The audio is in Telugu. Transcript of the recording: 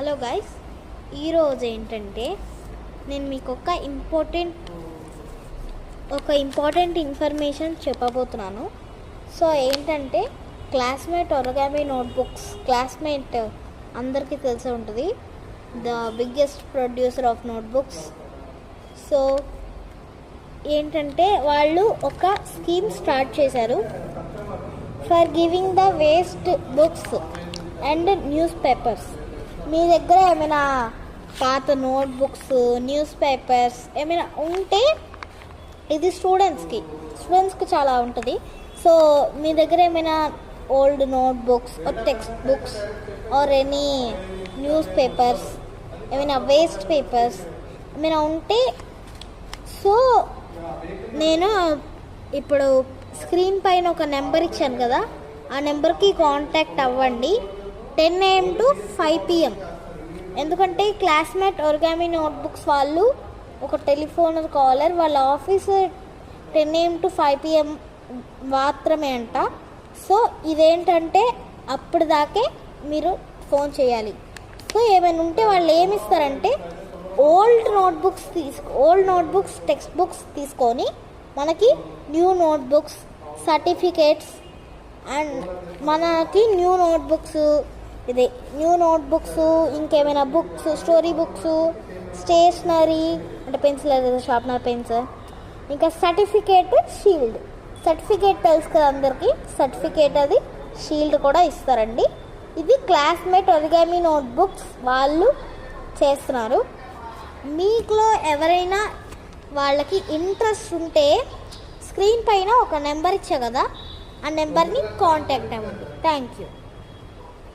హలో గైస్, ఈరోజు ఏంటంటే నేను మీకు ఒక ఇంపార్టెంట్ ఇన్ఫర్మేషన్ చెప్పబోతున్నాను. సో ఏంటంటే క్లాస్మేట్ ఒరిగామి నోట్బుక్స్, క్లాస్మేట్ అందరికీ తెలిసి ఉంటుంది, the biggest producer of notebooks. So ఏంటంటే వాళ్ళు ఒక స్కీమ్ స్టార్ట్ చేశారు for giving the waste books and newspapers. మీ దగ్గర ఏమైనా పాత నోట్బుక్స్, న్యూస్ పేపర్స్ ఏమైనా ఉంటే, ఇది స్టూడెంట్స్కి చాలా ఉంటుంది. సో మీ దగ్గర ఏమైనా old notebooks or textbooks or any newspapers, ఏమైనా వేస్ట్ పేపర్స్ ఏమైనా ఉంటే, సో నేను ఇప్పుడు స్క్రీన్ పైన ఒక నెంబర్ ఇచ్చాను కదా, ఆ నెంబర్కి కాంటాక్ట్ అవ్వండి 10 AM to 5 PM. ఎందుకంటే క్లాస్మేట్ ఒరిగామి నోట్బుక్స్ వాళ్ళు ఒక టెలిఫోన్ కాలర్, వాళ్ళ ఆఫీస్ 10 AM to 5 PM మాత్రమే అంట. సో ఇదేంటంటే అప్పుడు దాకే మీరు ఫోన్ చేయాలి. సో ఏమైనా ఉంటే వాళ్ళు ఏమి ఇస్తారంటే ఓల్డ్ నోట్బుక్స్ టెక్స్ట్ బుక్స్ తీసుకొని మనకి న్యూ నోట్బుక్స్, సర్టిఫికేట్స్ అండ్ మనకి న్యూ నోట్బుక్స్ ఇంకేమైనా బుక్స్, స్టోరీ బుక్స్, స్టేషనరీ అంటే పెన్సిల్, షార్ప్నర్ పెన్స్, ఇంకా సర్టిఫికేట్ తెలుసు కదా అందరికీ, సర్టిఫికేట్ అది షీల్డ్ కూడా ఇస్తారండి. ఇది క్లాస్మేట్ ఒరిగామి నోట్బుక్స్ వాళ్ళు చేస్తున్నారు. మీకులో ఎవరైనా వాళ్ళకి ఇంట్రెస్ట్ ఉంటే స్క్రీన్ పైన ఒక నెంబర్ ఇచ్చా కదా, ఆ నెంబర్ని కాంటాక్ట్ అవ్వండి. Thank you.